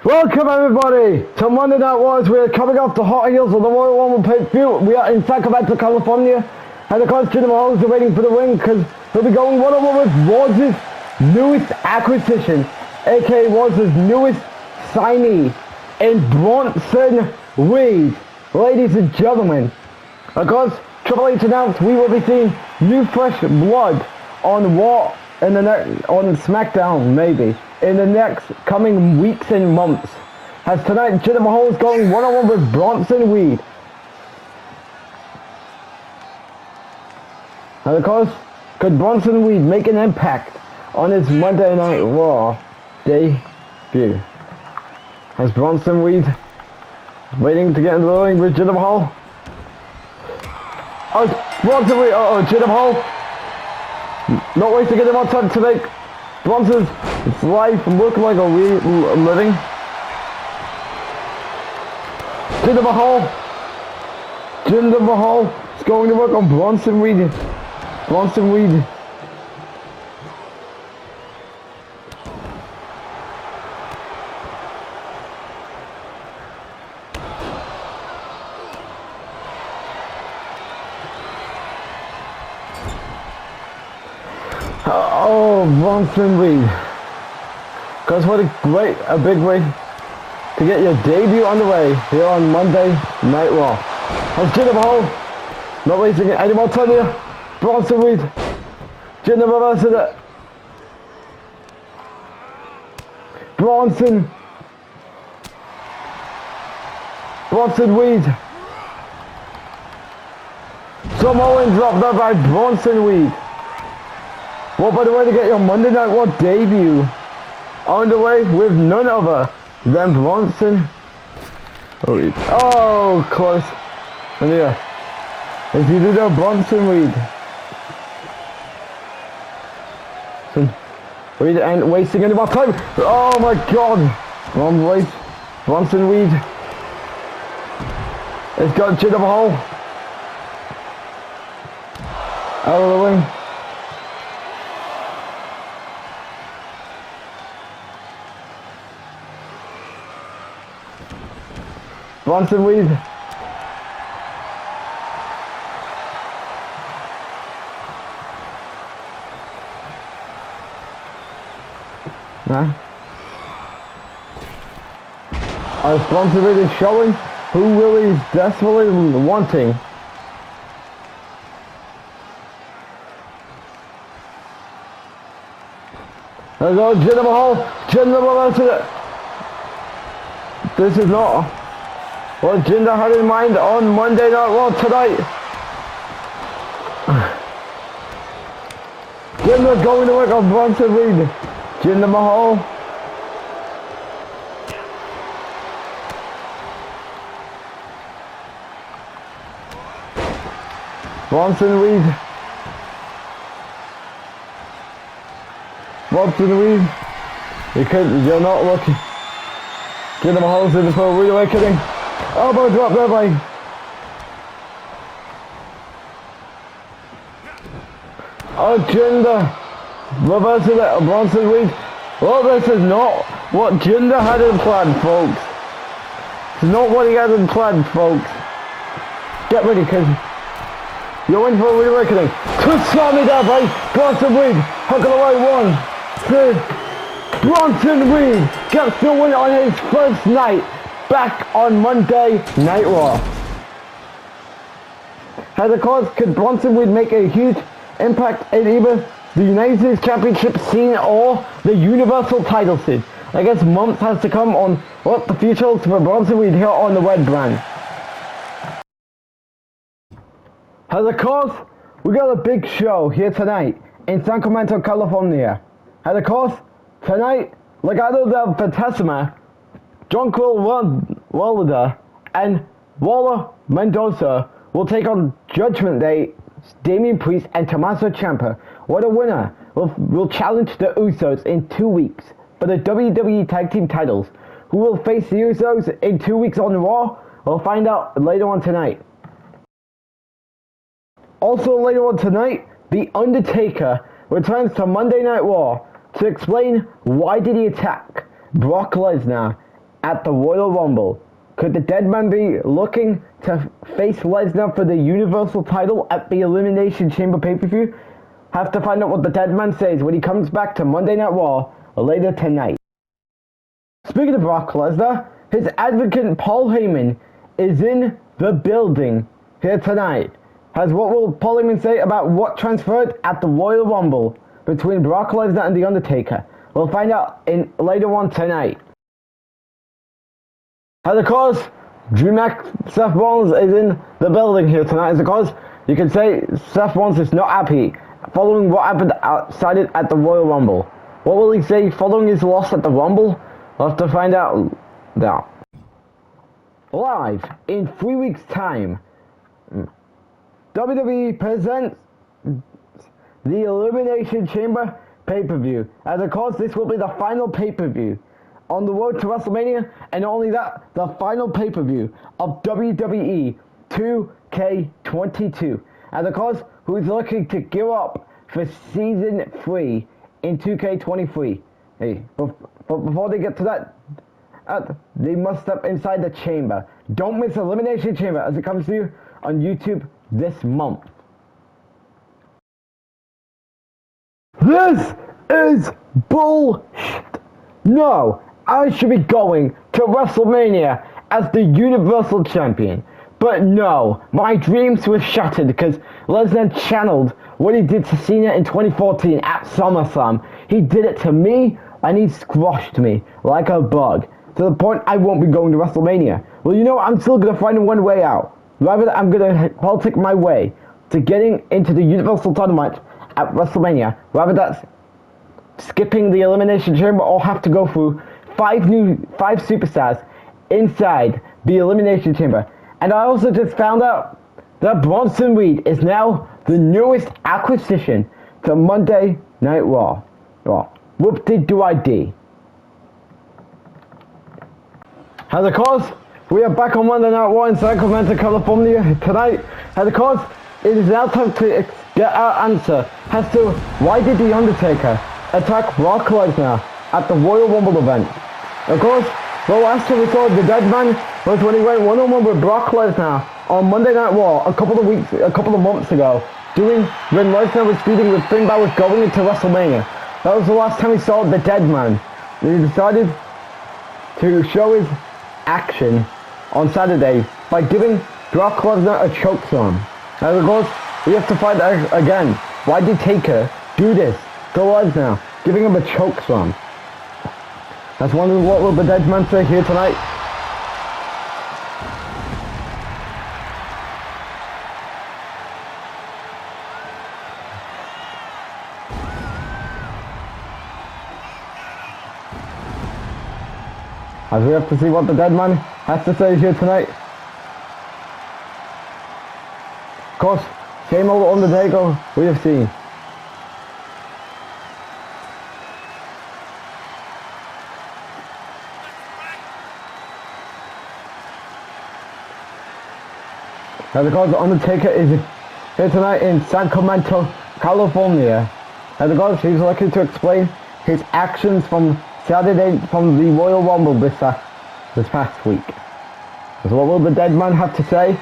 Welcome everybody to Monday Night Wars. We are coming off the hot heels of the Royal Rumble pay-per-view. We are in Sacramento, California, and of course Jinder Mahal is waiting for the win because he'll be going one-on-one with Wars' newest acquisition, aka Wars' newest signee, in Bronson Reed. Ladies and gentlemen, of course Triple H announced we will be seeing new fresh blood on Raw on SmackDown maybe in the next coming weeks and months. As tonight, Jinder Mahal is going one-on-one with Bronson Reed. And of course, could Bronson Reed make an impact on his Monday Night Raw debut? As Bronson Reed waiting to get in the ring with Jinder Mahal. Oh, Bronson Reed, Jinder Mahal. Not wasting any more time to make Bronson's life look like a real living. Jinder Mahal is going to work on Bronson Reed. Bronson Reed. Bronson Reed. Because what a big way to get your debut underway here on Monday Night Raw. That's Jinder Mahal. Not wasting any more time here. Bronson Reed. Jinder reverses it. Bronson Reed. Samoa dropped there by Bronson Reed. What better way to get your Monday Night Raw debut underway with none other than Bronson Reed. Oh, close. And yeah, as you do know, Bronson Reed. Reed ain't wasting any more time. Oh my God. Bronson Reed. It's got Jinder Mahal out of the ring. Bronson Reed. As Bronson Reed is showing who Willie's desperately wanting. There goes Jinder Mahal. Jinder Mahal to it. This is not what Jinder had in mind on Monday Night Raw tonight. Jinder's going to work on Bronson Reed. Jinder Mahal. Bronson Reed. You're not looking. Jinder Mahal's in for a reawakening. Elbow drop there by Jinder. Reverses it, Bronson Reed. Well, this is not what Jinder had in plan, folks. It's not what he had in plan, folks. Get ready, because you're in for a reawakening. Twist slammy there by Bronson Reed. Hook of the way, 1, 2. Bronson Reed gets the win on his first night back on Monday Night Raw. As of course, could Bronson Reed make a huge impact in either the United States Championship scene or the Universal title scene? I guess months has to come on what the future looks for Bronson Reed here on the Red brand. As of course, we got a big show here tonight in Sacramento, California. As of course, tonight, Legado del Fantasma, Jonquil Wilder and Waller Mendoza will take on Judgment Day, Damian Priest and Tommaso Ciampa. What a winner will challenge the Usos in 2 weeks for the WWE Tag Team titles. Who will face the Usos in 2 weeks on Raw? We'll find out later on tonight. Also later on tonight, The Undertaker returns to Monday Night Raw to explain why did he attack Brock Lesnar at the Royal Rumble. Could the Deadman be looking to face Lesnar for the Universal title at the Elimination Chamber pay-per-view? Have to find out what the Deadman says when he comes back to Monday Night Raw later tonight. Speaking of Brock Lesnar, his advocate Paul Heyman is in the building here tonight. What will Paul Heyman say about what transpired at the Royal Rumble between Brock Lesnar and The Undertaker? We'll find out later on tonight. And of course, Drew Seth Rollins is in the building here tonight. As of course, you can say Seth Rollins is not happy following what happened outside at the Royal Rumble. What will he say following his loss at the Rumble? We'll have to find out now. Live in 3 weeks' time, WWE presents the Elimination Chamber pay-per-view. And of course, this will be the final pay-per-view on the road to WrestleMania, and not only that, the final pay-per-view of WWE 2K22. And of course, who's looking to gear up for Season 3 in 2K23. Hey, but before they get to that, they must step inside the chamber. Don't miss Elimination Chamber as it comes to you on YouTube this month. This is bullshit. No, I should be going to WrestleMania as the Universal Champion. But no, my dreams were shattered because Lesnar channeled what he did to Cena in 2014 at SummerSlam. He did it to me and he squashed me like a bug. To the point I won't be going to WrestleMania. Well, you know, I'm still going to find one way out. Rather, I'm going to politic my way to getting into the Universal title match at WrestleMania. Rather that's skipping the Elimination Chamber or have to go through five superstars inside the Elimination Chamber. And I also just found out that Bronson Reed is now the newest acquisition to Monday Night Raw. Whoop-de-doo-I-D. And of course, we are back on Monday Night Raw in Sacramento, California tonight. And of course, it is now time to get our answer as to why did The Undertaker attack Brock Lesnar at the Royal Rumble event. Of course, the last time we saw the Deadman was when he went one-on-one with Brock Lesnar on Monday Night Raw a couple of months ago, when Lesnar was feuding with Finn Balor going into WrestleMania. That was the last time we saw the Deadman. He decided to show his action on Saturday by giving Brock Lesnar a chokeslam. And of course, we have to find out again, why did Taker do this to Lesnar, giving him a chokeslam? That's what will the Deadman say here tonight. As we have to see what the Deadman has to say here tonight. Of course, same old Undertaker we have seen. And of course, the Undertaker is here tonight in Sacramento, California. And of course, he's looking to explain his actions from Saturday, from the Royal Rumble this past week. So what will the Deadman have to say?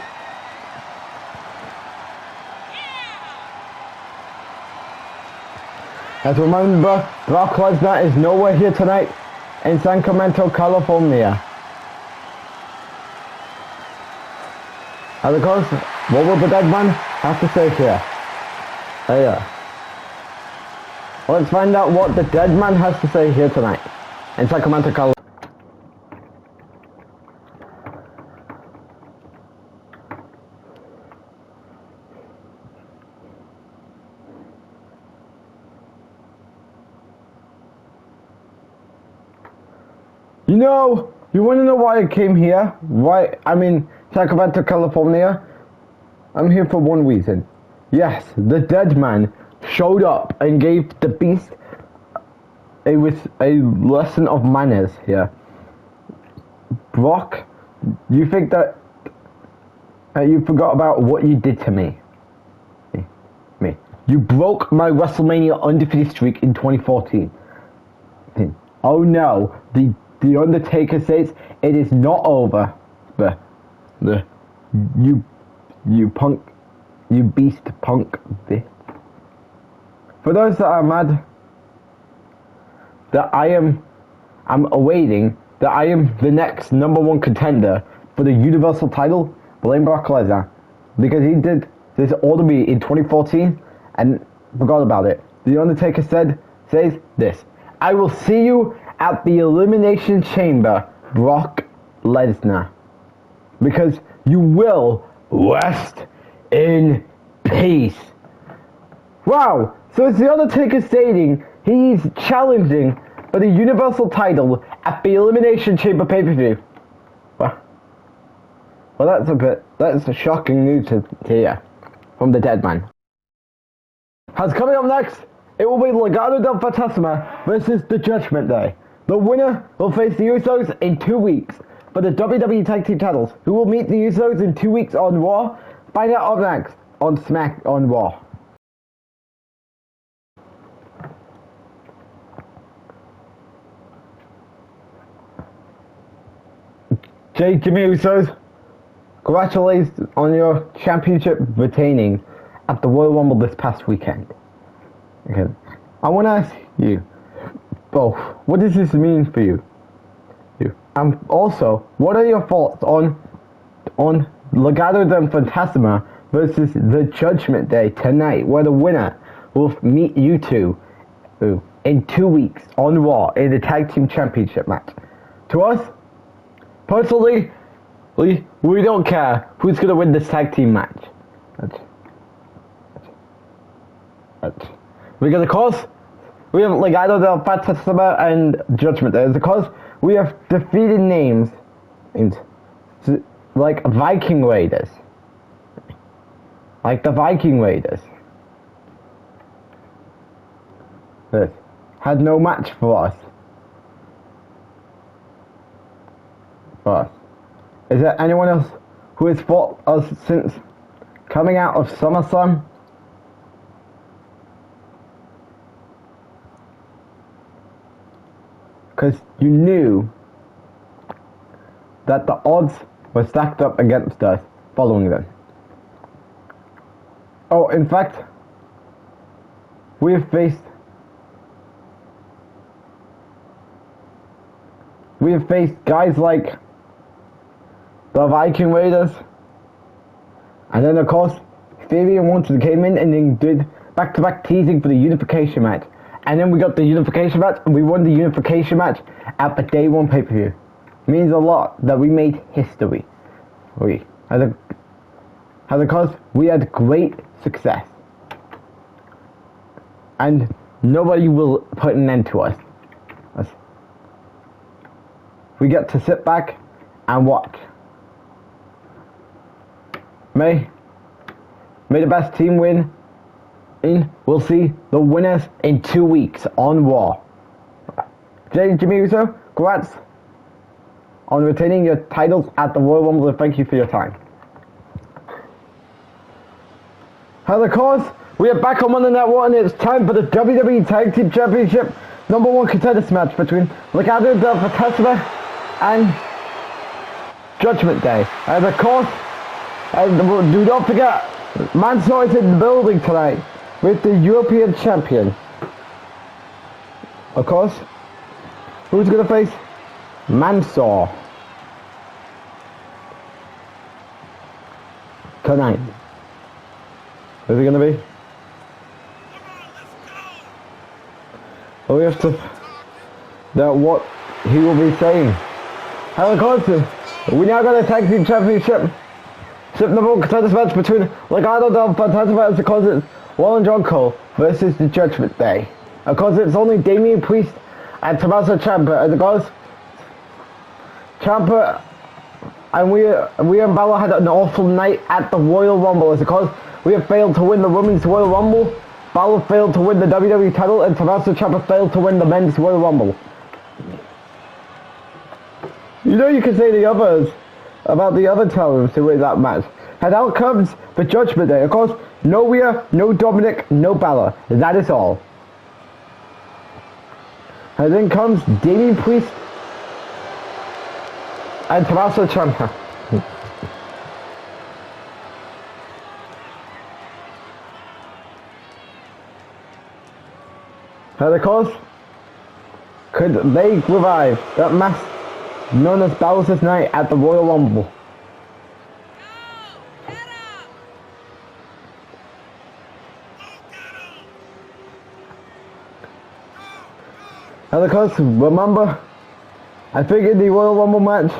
As remember, Brock Lesnar is nowhere here tonight in Sacramento, California. And of course, what will the Deadman have to say here? Let's find out what the Deadman has to say here tonight in Sacramento, California. You want to know why I came here? Sacramento, California? I'm here for one reason. Yes, the Deadman showed up and gave the Beast a lesson of manners here. Brock, you think that you forgot about what you did to me? Me. You broke my WrestleMania undefeated streak in 2014. Oh no, the The Undertaker says it is not over. You punk, you beast punk. For those that are mad, that I'm awaiting that I am the next #1 contender for the Universal title, blame Brock Lesnar, because he did this all to me in 2014 and forgot about it. The Undertaker says this: I will see you at the Elimination Chamber, Brock Lesnar, because you will rest in peace. Wow, so it's the Undertaker stating he's challenging for the Universal title at the Elimination Chamber pay-per-view. Well, that's a shocking news to hear from the Deadman. As coming up next, it will be Legado del Fantasma versus the Judgment Day. The winner will face the Usos in 2 weeks for the WWE Tag Team titles. Who will meet the Usos in 2 weeks on Raw? Find out up next on Smack on Raw. Jimmy Usos, congratulations on your championship retaining at the Royal Rumble this past weekend. Okay. I want to ask you both, what does this mean for you? And also, what are your thoughts on Legado del Fantasma versus the Judgment Day tonight, where the winner will meet you two in 2 weeks on Raw in the Tag Team Championship match? To us, personally, we don't care who's going to win this tag team match. Because of course, we have Legado del Fantasma and Judgment Day. Because we have defeated names like Viking Raiders. Like the Viking Raiders. This had no match for us. Is there anyone else who has fought us since coming out of SummerSlam? Because you knew that the odds were stacked up against us following them. Oh, in fact, we have faced guys like the Viking Raiders, and then of course Theory and Wanted came in and then did back-to-back teasing for the unification match, and then we got the unification match and we won the unification match at the Day 1 pay-per-view. Means a lot that we made history. Because we had great success, and nobody will put an end to us. We get to sit back and watch. May the best team win. We'll see the winners in 2 weeks on Raw. Jimmy Uso, congrats on retaining your titles at the Royal Rumble, and thank you for your time. And of course, we are back on Monday Night Raw, and it's time for the WWE Tag Team Championship #1 contenders match between Legado del Fantasma and Judgment Day. And of course, do not forget, Mansoor is in the building tonight with the European Champion. Of course, who's going to face Mansoor tonight? Who's it going to be? Well, we have to... what he will be saying. And of course, we now got a Tag Team Championship #1 contenders match between Legado del Fantasma and because it's Wall and John Cole versus the Judgment Day. Of course, it's only Damian Priest and Tommaso Ciampa, and of course, Ciampa and we and Balor had an awful night at the Royal Rumble. It's because we have failed to win the Women's Royal Rumble, Balor failed to win the WWE title, and Tommaso Ciampa failed to win the Men's Royal Rumble. You know, you can say the others about the other talents who win that match. And out comes the Judgment Day. Of course, no Rhea, no Dominic, no Balor. That is all. And then comes Damian Priest and Tommaso Ciampa. And of course, could they revive that match known as Battles this night at the Royal Rumble? And of course, remember, I figured the Royal Rumble match.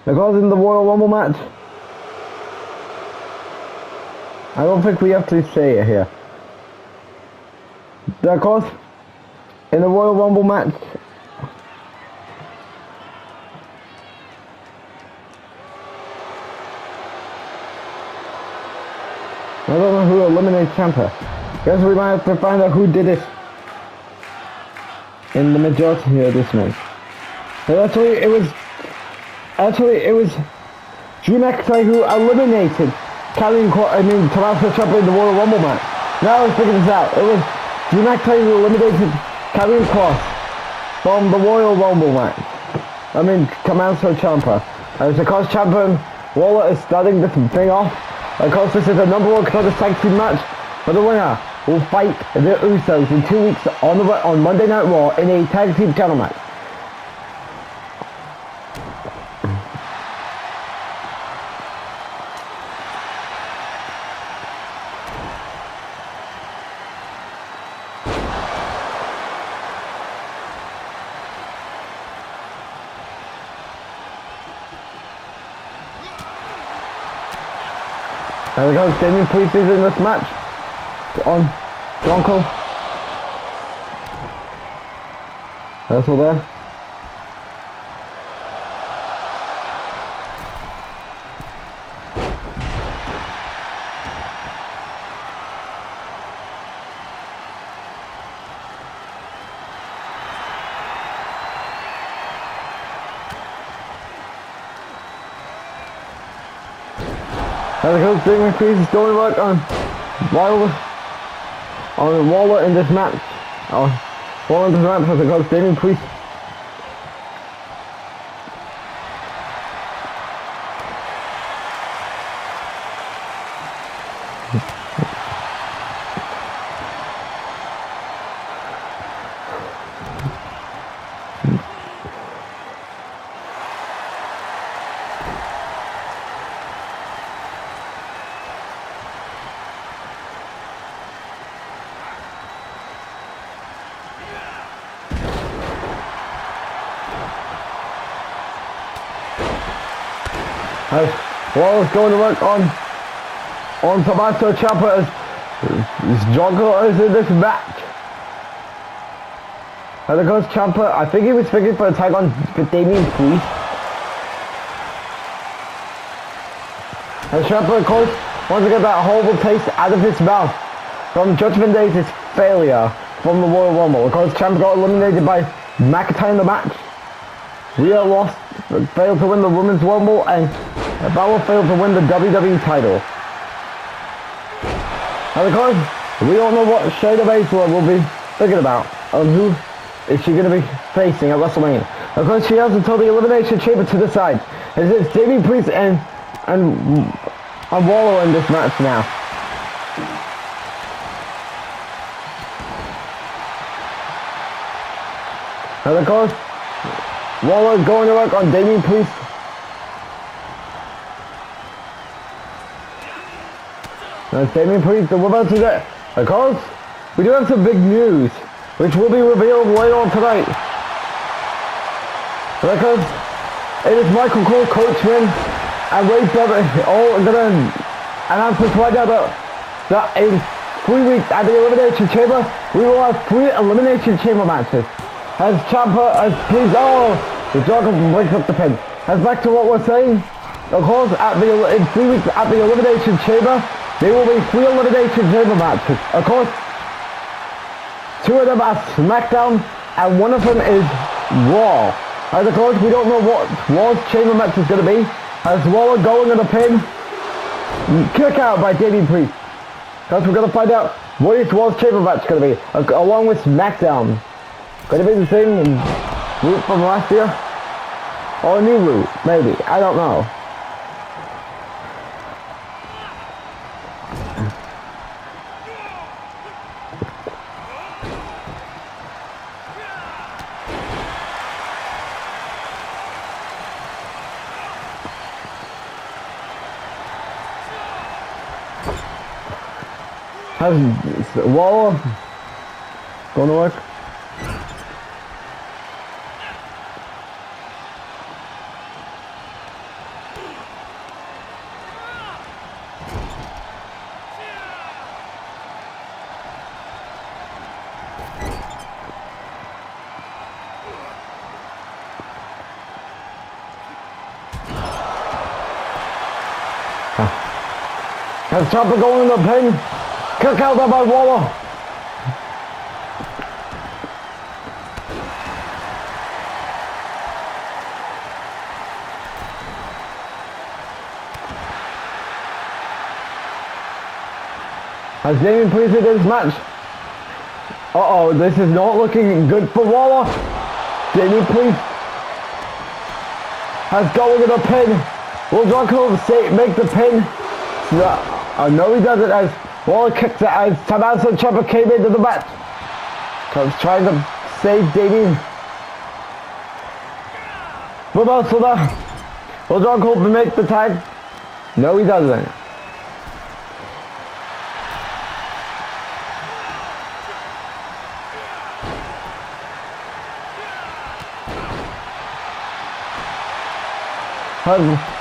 Because in the Royal Rumble match, I don't think we have to say it here. Of course, in the Royal Rumble match, I don't know who eliminated Ciampa. Guess we might have to find out who did it in the majority of this match. But actually, it was Drew McIntyre who eliminated Tommaso Ciampa in the Royal Rumble match. Now let's figure this out. It was Drew McIntyre who eliminated Karrion Kross from the Royal Rumble match. Tommaso Ciampa. As of course, Ciampa and Waller is starting this thing off. Of course, this is a number one contender tag team match, but the winner will fight the Usos in 2 weeks on Monday Night Raw in a tag team title match. There we go, Damian Priest is in this match on Bronco. That's all there. There we go, Damian Priest is going to work on Waller in this match. Waller in this match as it goes, Damian Priest. Waller's going to work on Tommaso Ciampa as Jogger is in this match. And of course Ciampa, I think he was figured for a tag on with Damian Priest. And Ciampa of course wants to get that horrible taste out of his mouth from Judgment Day's failure from the Royal Rumble. Of course Ciampa got eliminated by McIntyre in the match. Rhea lost, failed to win the Women's Rumble, and Balor failed to win the WWE title. And of course, we all know what Shayna Baszler will be thinking about on who is she going to be facing at WrestleMania. Of course, she has until the Elimination Chamber to decide. It's Damian Priest and Waller in this match now. And of course, Waller going to work on Damian Priest. That's Damian Priest, the winner today. Of course, we do have some big news, which will be revealed later on tonight. Because it is Michael Cole, Coachman, and Wade Barrett all going to announce this right now that in 3 weeks at the Elimination Chamber, we will have 3 Elimination Chamber matches. As Ciampa, as please, the Jogger breaks up the pin. As back to what we're saying, of course, in 3 weeks at the Elimination Chamber, there will be 3 Elimination Chamber matches. Of course, 2 of them are SmackDown, and 1 of them is Raw. As of course, we don't know what Raw's Chamber match is going to be. As Waller going on the pin, kick out by Damian Priest. Because we're going to find out what is World Chamber match going to be? Along with SmackDown. Could it be the same route from last year? Or a new route, maybe. I don't know. How's Waller gonna work? Has Ciampa going in the pin? Kick out there by Waller. Has Damian Priest in this match? Uh-oh, this is not looking good for Waller. Damian Priest has going in the pin. Will John Cole make the pin? No, he doesn't, as Waller kicks it as Tommaso Ciampa came into the match. Comes trying to save Damian. Reversal there. Will John Cole make the tag? No, he doesn't.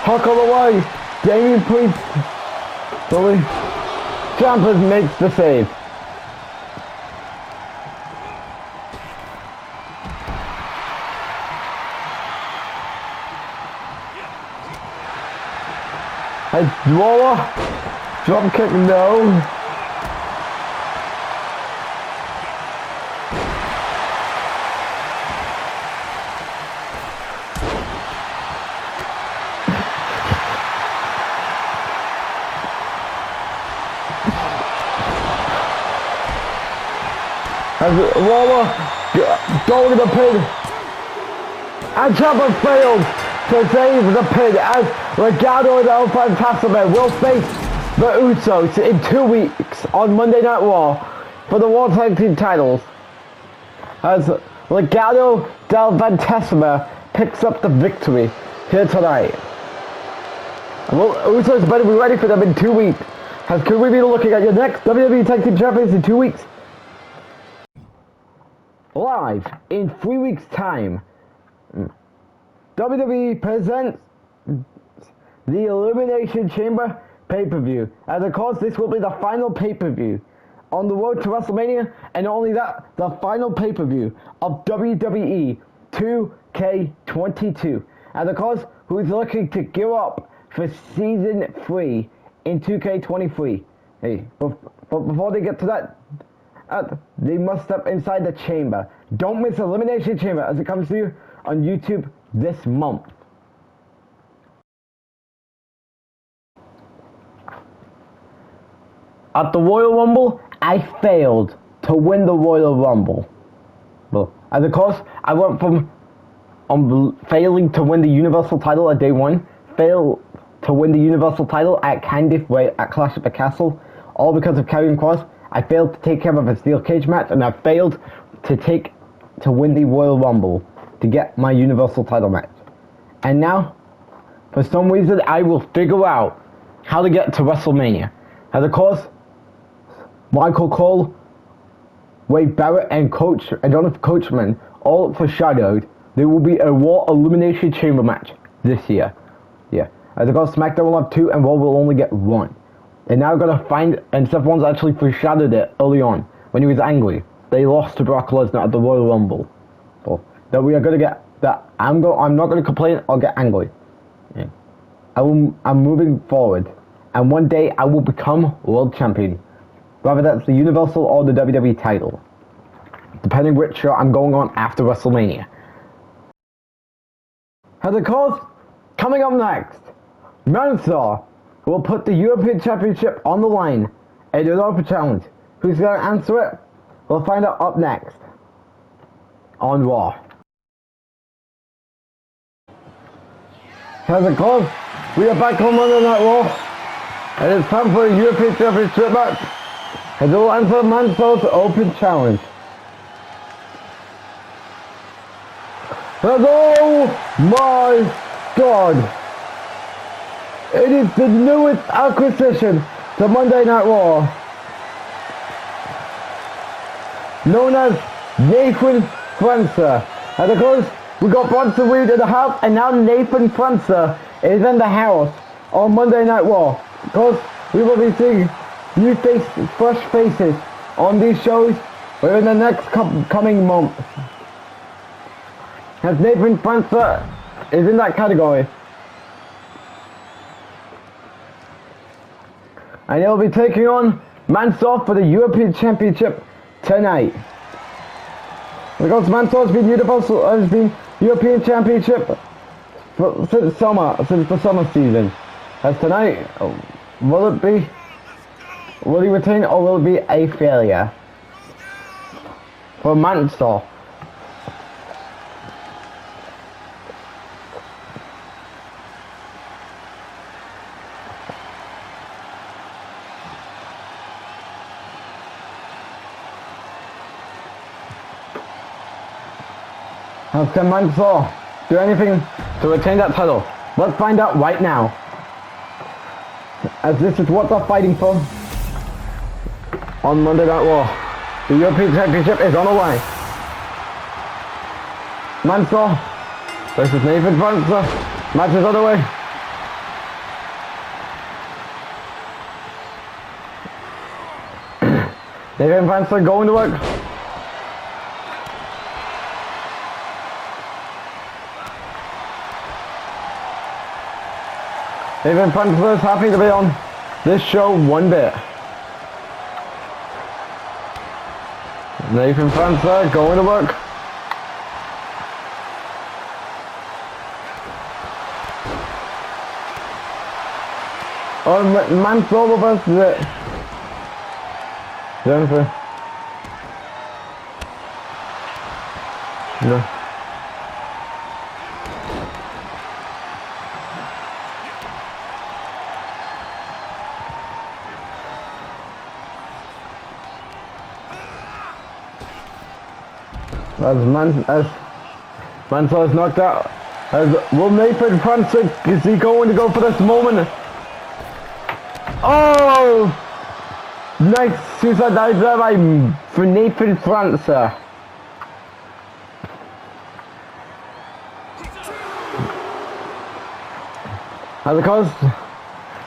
Huck all the way. Damian Priest. Billy Ciampa makes the save. Waller. Drop kick, no. As Waller going to the pin, and Ciampa failed to save the pin as Legado and El Fantasma will face the Usos in 2 weeks on Monday Night Raw for the World Tag Team titles. As Legado del Fantasma picks up the victory here tonight. Well, Usos better be ready for them in 2 weeks. As could we be looking at your next WWE Tag Team Champions in 2 weeks? Live in 3 weeks' time, WWE presents the Elimination Chamber pay-per-view. And of course, this will be the final pay-per-view on the road to WrestleMania, and not only that, the final pay-per-view of WWE 2K22. And of course, who's looking to gear up for Season 3 in 2K23. Hey, but before they get to that, they must step inside the chamber. Don't miss Elimination Chamber as it comes to you on YouTube this month. At the Royal Rumble, I failed to win the Royal Rumble. Well, as of course, I went from failing to win the Universal title at day one, failed to win the Universal title at Cardiff at Clash at the Castle, all because of Karrion Kross. I failed to take care of a steel cage match, and I failed to win the Royal Rumble to get my Universal title match. And now, for some reason, I will figure out how to get to WrestleMania. And of course, Michael Cole, Wade Barrett, and Jonathan Coachman all foreshadowed there will be a Raw Elimination Chamber match this year. Yeah. As of course, SmackDown will have 2 and Raw will only get 1. And now gotta find, and Seth Rollins actually foreshadowed it early on when he was angry. They lost to Brock Lesnar at the Royal Rumble. So that we are gonna get that. I'm not gonna complain. I'll get angry. Yeah. I'm moving forward, and one day I will become world champion. Whether that's the Universal or the WWE title, depending which show I'm going on after WrestleMania. As of course, coming up next, Mansoor will put the European Championship on the line in an open challenge Who's going to answer it? We'll find out up next on Raw. How's it going? We are back on Monday Night Raw, and it's time for a European Championship match. And we'll answer Mansour's open challenge. And oh my God! It is the newest acquisition to Monday Night Raw, known as Nathan Francer. And of course, we got Bronson Reed in the house, and now Nathan Francer is in the house on Monday Night Raw. Of course, we will be seeing new fresh faces on these shows within the next coming months. As Nathan Francer is in that category. And he'll be taking on Mansour for the European Championship tonight. Because Mansour has been European Championship since the summer season. As tonight, will he retain or will it be a failure for Mansour? How can Mansour do anything to retain that title? Let's find out right now. As this is what they're fighting for on Monday Night Raw. The European Championship is on the way. Mansour versus Nathan Francer. Match is on the way. Nathan Francer going to work. Nathan Francer is happy to be on this show one bit. Nathan Francer going to work. Oh, Mansour versus it. Jennifer. No. As Mansour is knocked out, will Nathan Francer, is he going to go for this moment? Oh! Nice suicide dive there for Nathan Francer. And of course,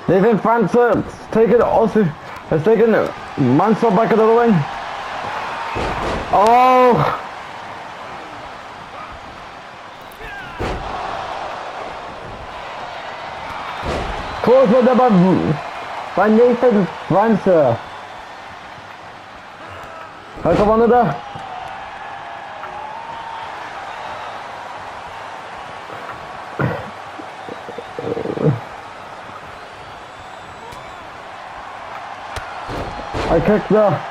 Nathan Francer has taken Mansour back into the ring. Oh! Close with the by Nathan Francer. How's the one of the? I kicked the.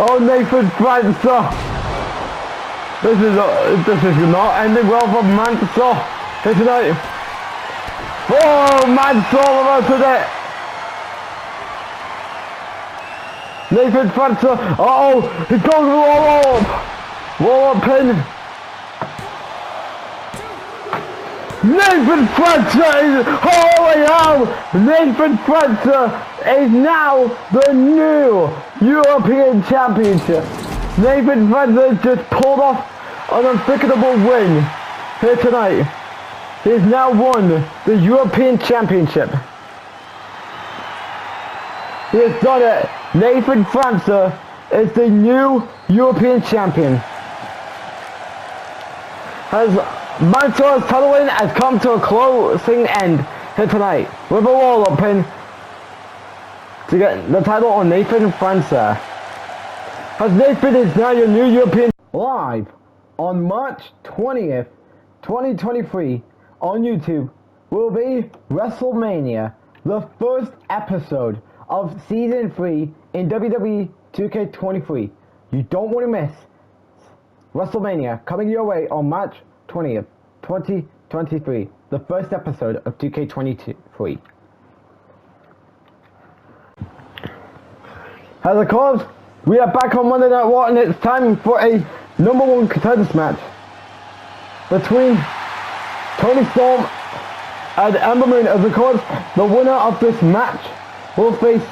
Oh, Nathan Francer! This is not ending well for Mansour here tonight. Oh, Mansour versus it! Nathan Francer! Oh, he's going to roll up pin. Nathan Francer is, holy hell! Nathan Francer is now the new European Championship. Nathan Francer just pulled off an unforgettable win here tonight. He's now won the European Championship. He has done it. Nathan Francis is the new European Champion. Mansour's title reign has come to a closing end here tonight with a roll-up pin to get the title on Nathan Francis. As Nathan is now your new European. Live on March 20th, 2023 on YouTube will be WrestleMania, the first episode of Season 3 in WWE 2K23. You don't want to miss WrestleMania coming your way on March 20th, 2023, the first episode of 2K23. As of course, we are back on Monday Night Raw and it's time for a number one contenders match between Toni Storm and Ember Moon. As of course, the winner of this match will face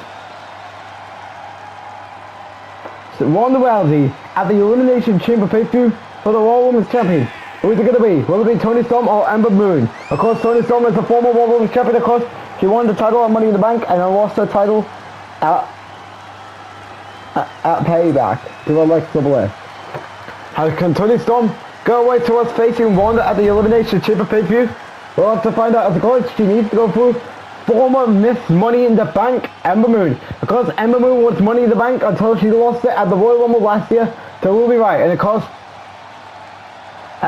Ronda Rousey at the Elimination Chamber pay-per-view for the Raw Women's Champion. Who is it going to be? Will it be Toni Storm or Ember Moon? Of course, Toni Storm is the former Raw Women's Champion. Of course, she won the title at Money in the Bank and then lost her title at Payback to Alexa Bliss. How can Toni Storm go away to us facing Ronda at the Elimination Chamber pay-per-view? We'll have to find out. Of course, she needs to go through former Miss Money in the Bank, Ember Moon. Of course, Ember Moon was Money in the Bank until she lost it at the Royal Rumble last year to Ruby Riott, and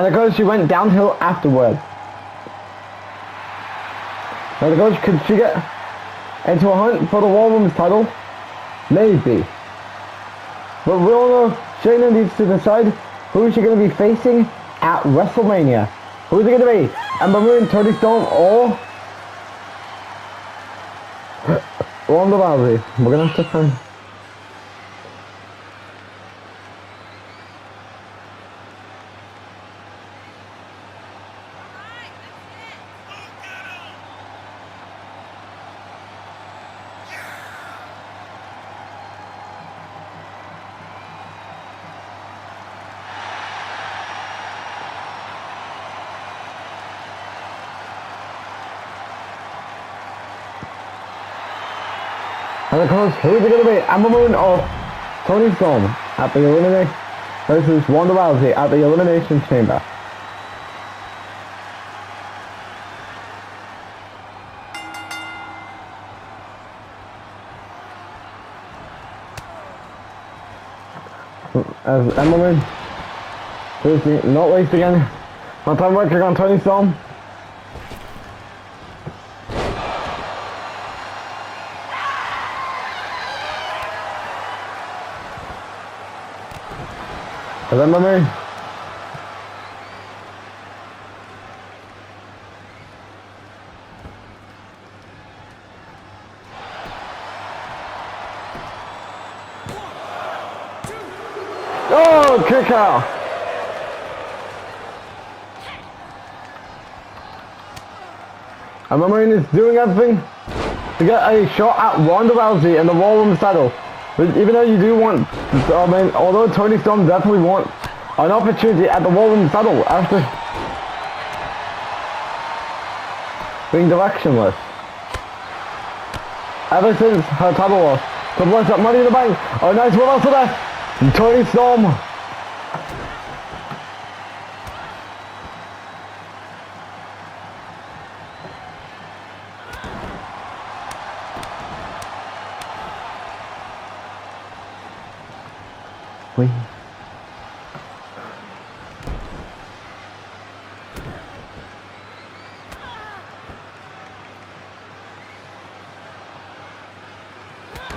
of course, she went downhill afterwards. And of course, could she get into a hunt for the Raw Women's title? Maybe. But we all know Shayna needs to decide who is she going to be facing at WrestleMania. Who is it going to be? Ember Moon, Toni Storm, or Ronda Rousey? We're going to have to find. And of course, who is it going to be? Ember Moon or Toni Storm at the Elimination versus Ronda Rousey at the Elimination Chamber? As Ember Moon, who's not wasting any more time working on Toni Storm. Ember Moon. Oh, kick out. Ember Moon is doing everything to get a shot at Ronda Rousey in the Raw Women's title. But even though you do want, although Toni Storm definitely wants an opportunity at the Raw Women's title after being directionless ever since her title loss to Bliss at Money in the Bank. Oh, nice one also there. And Toni Storm. Wait.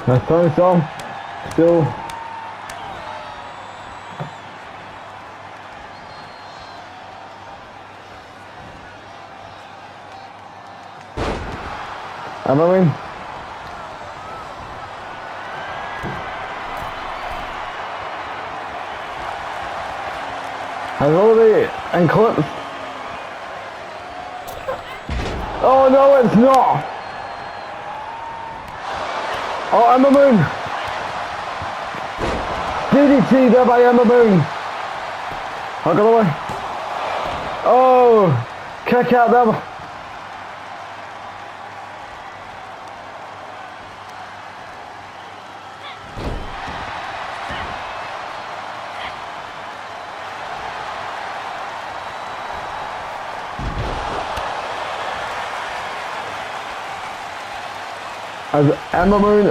That's Toni Storm. Still. Ember Moon. Has already eclipsed. Oh no, it's not. Oh, Ember Moon. DDT there by Ember Moon. I'll go away. Oh, Kick out there. As Ember Moon.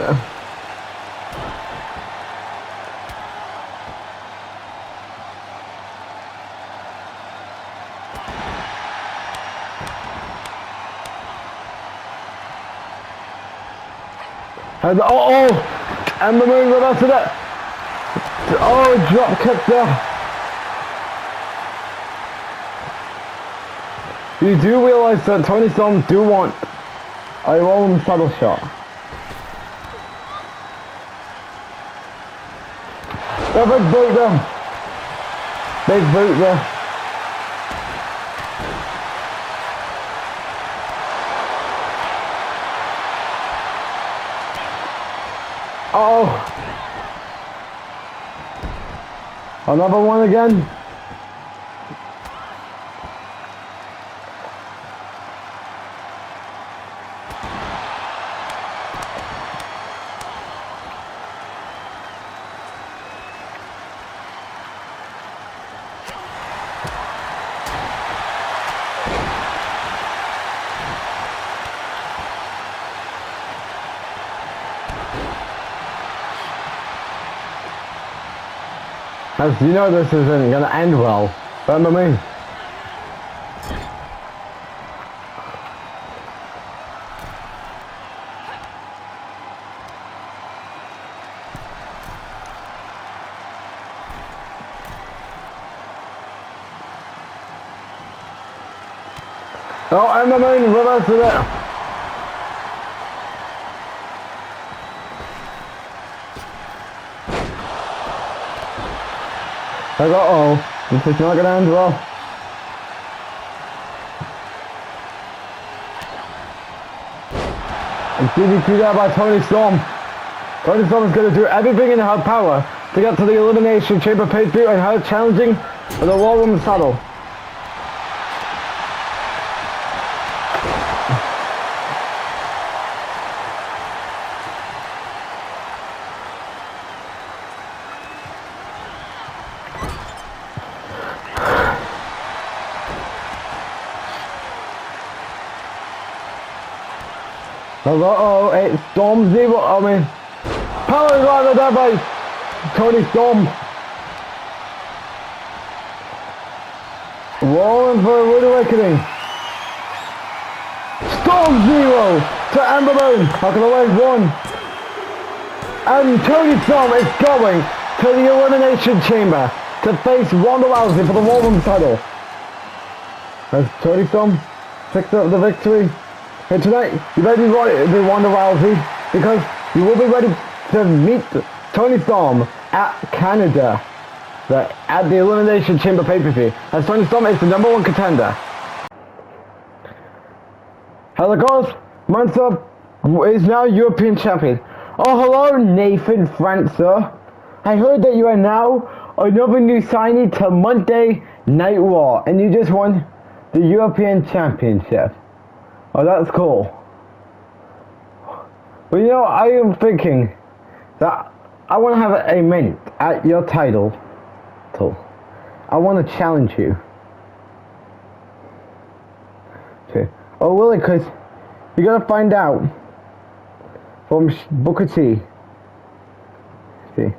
As Ember Moon reverses it. Oh, drop kick there. You do realize that Tony Storm do want a Roman saddle shot. Big boot there. Big boot there. Uh-oh. Another one again. As you know, this isn't gonna end well. Remember me? Oh, Ember Moon reverses it. This is not gonna end well. And DDT there by Tony Storm. Tony Storm is gonna do everything in her power to get to the Elimination Chamber pay-per-view and her challenging for the Raw Women's title. Uh-oh, it's Storm Zero, power driver there by Tony Storm. Rolling for a rude awakening. Storm Zero to Ember Moon. How can the leg one? And Tony Storm is going to the Elimination Chamber to face Ronda Rousey for the Raw Women's title. As Tony Storm picks up the victory. And tonight, you better be ready to Ronda Rousey because you will be ready to meet Tony Storm at Canada, at the Elimination Chamber pay-per-view, as Tony Storm is the #1 contender. Hello guys, Mansour is now European champion. Oh hello Nathan Francer. I heard that you are now another new signee to Monday Night Raw, and you just won the European Championship. Oh, that's cool. But you know, I am thinking that I want to have a minute at your title. I want to challenge you. Okay. Oh, really? Because you're going to find out from Booker T. See.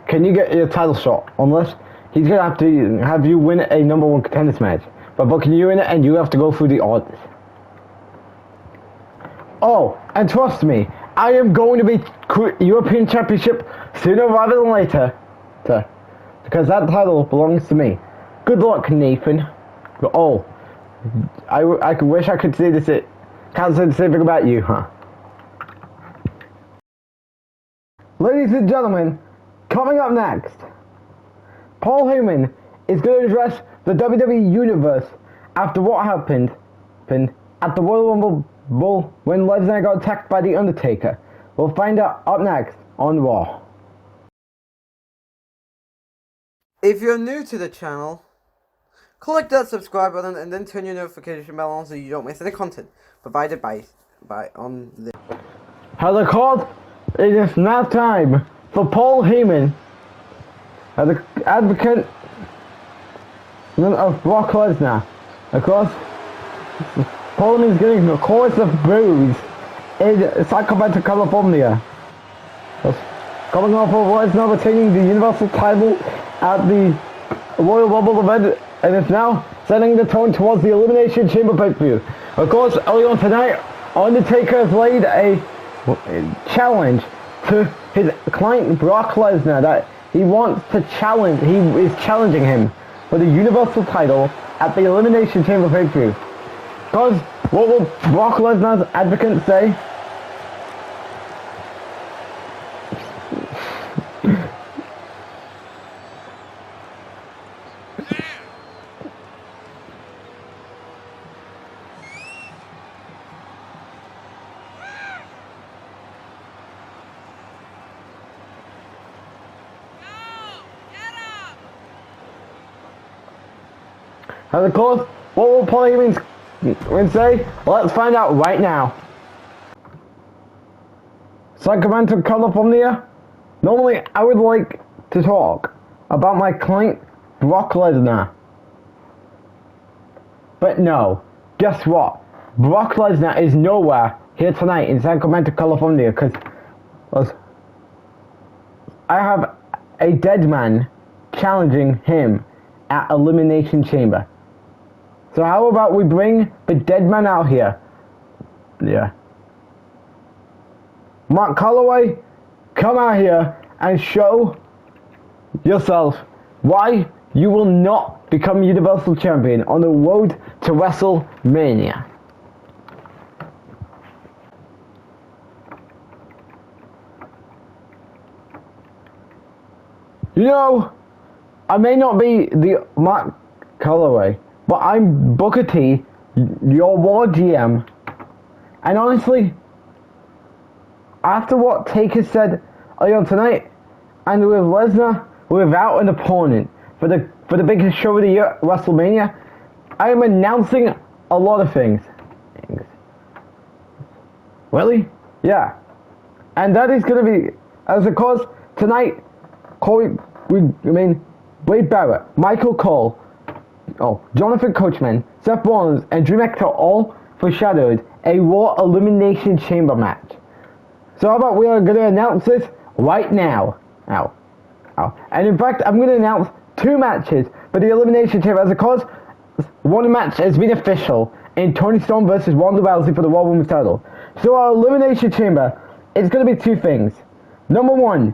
Can you get your title shot? Unless he's going to have to have you win a #1 contenders match. But booking you in it, and you have to go through the odds. Oh, and trust me, I am going to be European Championship sooner rather than later. Because that title belongs to me. Good luck, Nathan. Oh, I wish I could say this. Can't say the same thing about you, huh? Ladies and gentlemen, coming up next, Paul Heyman is going to address the WWE Universe after what happened at the Royal Rumble when Lesnar got attacked by the Undertaker. We'll find out up next on Raw. If you're new to the channel, Click that subscribe button and then turn your notification bell on so you don't miss any content provided by on the. As a cause, it is now time for Paul Heyman, as the advocate of Brock Lesnar. Of course, Paul Heyman is getting a chorus of boos in Sacramento, California. Coming off of Lesnar retaining the Universal title at the Royal Rumble event, and it's now setting the tone towards the Elimination Chamber pay-per-view. Of course, early on tonight, Undertaker has laid a challenge to his client Brock Lesnar that he wants to challenge. He is challenging him for the Universal title at the Elimination Chamber pay-per-view. Because what will Brock Lesnar's advocate say? And of course, what will Paul Heyman say? Let's find out right now. Sacramento, California. Normally, I would like to talk about my client, Brock Lesnar. But no, guess what? Brock Lesnar is nowhere here tonight in Sacramento, California, because I have a Deadman challenging him at Elimination Chamber. So how about we bring the Deadman out here? Yeah. Mark Calloway, come out here and show yourself why you will not become Universal Champion on the road to WrestleMania. You know, I may not be the Mark Calloway, but I'm Booker T, your War GM, and honestly, after what Taker said earlier tonight, and with Lesnar without an opponent for the biggest show of the year, WrestleMania, I am announcing a lot of things. Really? Yeah. And that is going to be, as of course, tonight, Wade Barrett, Michael Cole, Jonathan Coachman, Seth Rollins, and Drew McIntyre all foreshadowed a Raw Elimination Chamber match. So how about we are going to announce this right now. And in fact, I'm going to announce 2 matches for the Elimination Chamber. As of course, one match has been official in Toni Storm versus Ronda Rousey for the Raw Women's title. So our Elimination Chamber is going to be 2 things. Number 1,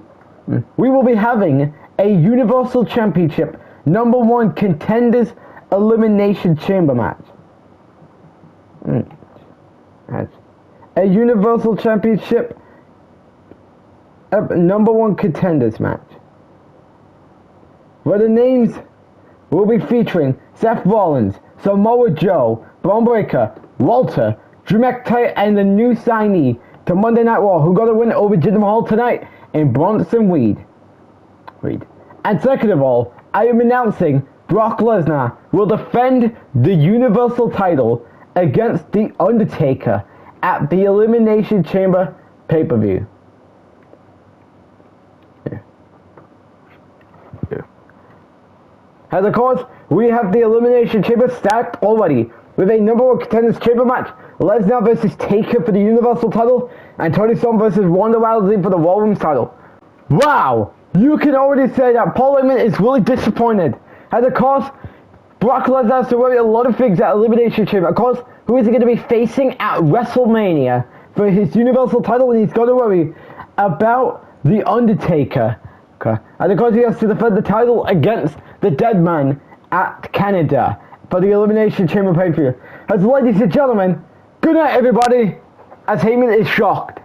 we will be having a Universal Championship number 1 Contenders Elimination Chamber match. A Universal Championship number 1 Contenders match, where the names will be featuring Seth Rollins, Samoa Joe, Braun Breaker, Walter, Drew McIntyre, and the new signee to Monday Night Raw, who got a win over Jinder Mahal tonight, in Bronson Reed. And second of all, I am announcing Brock Lesnar will defend the Universal title against The Undertaker at the Elimination Chamber pay-per-view. And of course, we have the Elimination Chamber stacked already with a number 1 Contenders Chamber match, Lesnar versus Taker for the Universal title, and Toni Storm versus Ronda Rousey for the Raw Women's title. Wow! You can already say that Paul Heyman is really disappointed. And of course, Brock Lesnar has to worry a lot of things at Elimination Chamber. Of course, who is he going to be facing at WrestleMania for his Universal title? And he's got to worry about The Undertaker. Okay. And of course, he has to defend the title against the Deadman at Canada for the Elimination Chamber pay-per-view. As ladies and gentlemen, good night everybody, as Heyman is shocked.